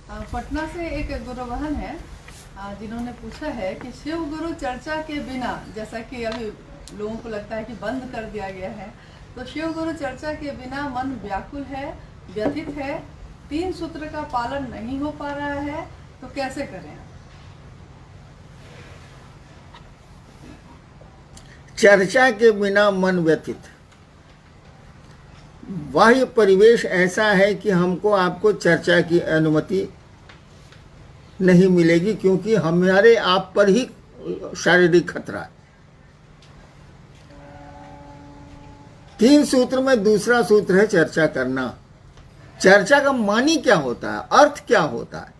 पटना से एक गुरु बहन है जिन्होंने पूछा है कि शिव गुरु चर्चा के बिना, जैसा कि अभी लोगों को लगता है कि बंद कर दिया गया है, तो शिव गुरु चर्चा के बिना मन व्याकुल है, व्यथित है, 3 सूत्र का पालन नहीं हो पा रहा है, तो कैसे करें? चर्चा के बिना मन व्यथित, बाह्य परिवेश ऐसा है कि हमको आपको चर्चा की अनुमति नहीं मिलेगी, क्योंकि हमारे आप पर ही शारीरिक खतरा है। 3 सूत्र में दूसरा सूत्र है चर्चा करना। चर्चा का मानी क्या होता है, अर्थ क्या होता है?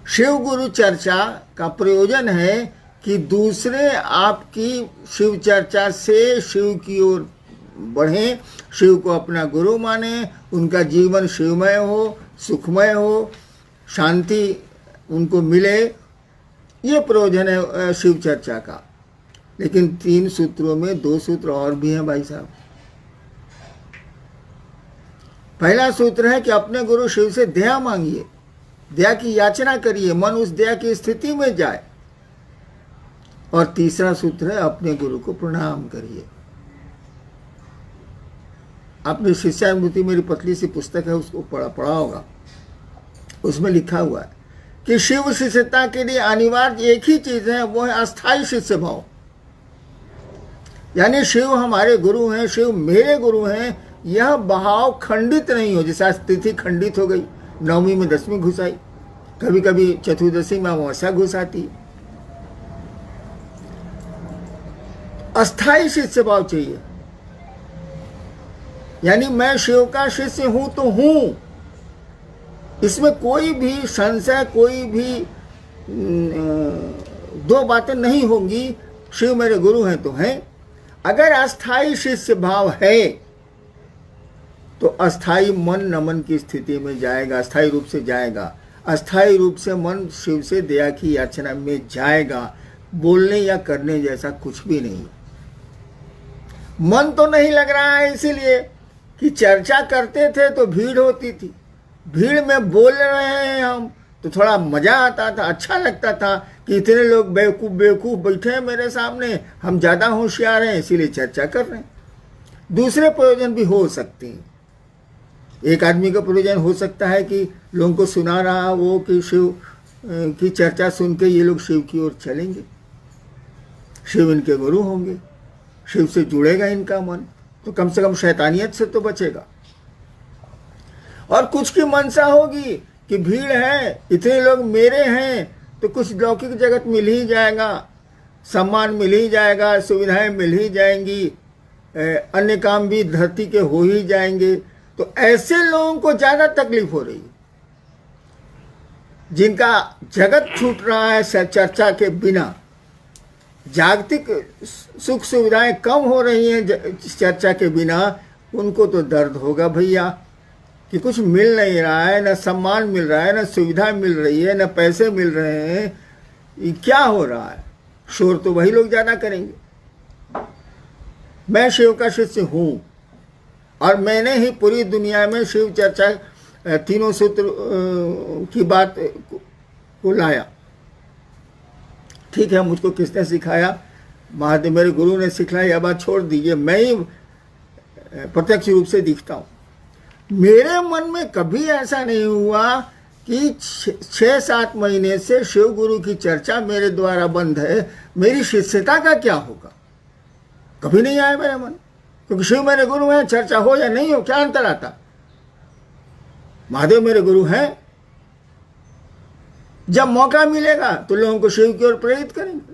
शिव गुरु चर्चा का प्रयोजन है कि दूसरे आपकी शिव चर्चा से शिव की ओर बढ़ें, शिव को अपना गुरु माने, उनका जीवन शिवमय हो, सुखमय हो, शांति उनको मिले, ये प्रयोजन है शिव चर्चा का। लेकिन 3 सूत्रों में 2 सूत्र और भी हैं भाई साहब। पहला सूत्र है कि अपने गुरु शिव से दया मांगिए, दया की याचना करिए, मन उस दया की स्थिति में जाए। और तीसरा सूत्र है अपने गुरु को प्रणाम करिए। आपने शिष्यानुभूति मेरी पतली सी पुस्तक है, उसको पढ़ा होगा। उसमें लिखा हुआ है कि शिव शिष्यता के लिए अनिवार्य एक ही चीज है, वो है अस्थाई शिष्य भाव। यानी शिव हमारे गुरु हैं, शिव मेरे गुरु हैं, यह भाव खंडित नहीं हो। जैसा तिथि खंडित हो गई, 9वीं में 10वीं घुस आई, कभी कभी चतुर्दशी में अमावस्या घुस आती। अस्थाई शिष्य भाव चाहिए, यानी मैं शिव का शिष्य हूं तो हूं, इसमें कोई भी संशय, कोई भी 2 बातें नहीं होंगी। शिव मेरे गुरु हैं तो हैं। अगर अस्थाई शिष्य भाव है तो अस्थाई मन नमन की स्थिति में जाएगा, अस्थाई रूप से जाएगा। अस्थाई रूप से मन शिव से दया की याचना में जाएगा। बोलने या करने जैसा कुछ भी नहीं। मन तो नहीं लग रहा है, इसीलिए कि चर्चा करते थे तो भीड़ होती थी, भीड़ में बोल रहे हैं हम तो थोड़ा मजा आता था, अच्छा लगता था कि इतने लोग बेवकूफ बैठे हैं मेरे सामने, हम ज्यादा होशियार हैं, इसीलिए चर्चा कर रहे हैं। दूसरे प्रयोजन भी हो सकते हैं। एक आदमी का प्रयोजन हो सकता है कि लोगों को सुना रहा वो कि शिव की चर्चा सुन के ये लोग शिव की ओर चलेंगे, शिव इनके गुरु होंगे, शिव से जुड़ेगा इनका मन, तो कम से कम शैतानियत से तो बचेगा। और कुछ की मनसा होगी कि भीड़ है, इतने लोग मेरे हैं, तो कुछ लौकिक जगत मिल ही जाएगा, सम्मान मिल ही जाएगा, सुविधाएं मिल ही जाएंगी, अन्य काम भी धरती के हो ही जाएंगे। तो ऐसे लोगों को ज्यादा तकलीफ हो रही है, जिनका जगत छूट रहा है चर्चा के बिना, जागतिक सुख सुविधाएं कम हो रही हैं चर्चा के बिना, उनको तो दर्द होगा भैया कि कुछ मिल नहीं रहा है, न सम्मान मिल रहा है, न सुविधा मिल रही है, न पैसे मिल रहे हैं, ये क्या हो रहा है? शोर तो वही लोग ज्यादा करेंगे। मैं शिव का शिष्य हूं और मैंने ही पूरी दुनिया में शिव चर्चा 3 सूत्र की बात को लाया। ठीक है, मुझको किसने सिखाया? महादेव मेरे गुरु ने सिखाया, यह बात छोड़ दीजिए, मैं ही प्रत्यक्ष रूप से दिखता हूं। मेरे मन में कभी ऐसा नहीं हुआ कि 6-7 महीने से शिव गुरु की चर्चा मेरे द्वारा बंद है, मेरी शिष्यता का क्या होगा? कभी नहीं आया मेरे मन, क्योंकि शिव मेरे गुरु हैं, चर्चा हो या नहीं हो क्या अंतर आता? महादेव मेरे गुरु हैं। जब मौका मिलेगा तो लोगों को शिव की ओर प्रेरित करेंगे।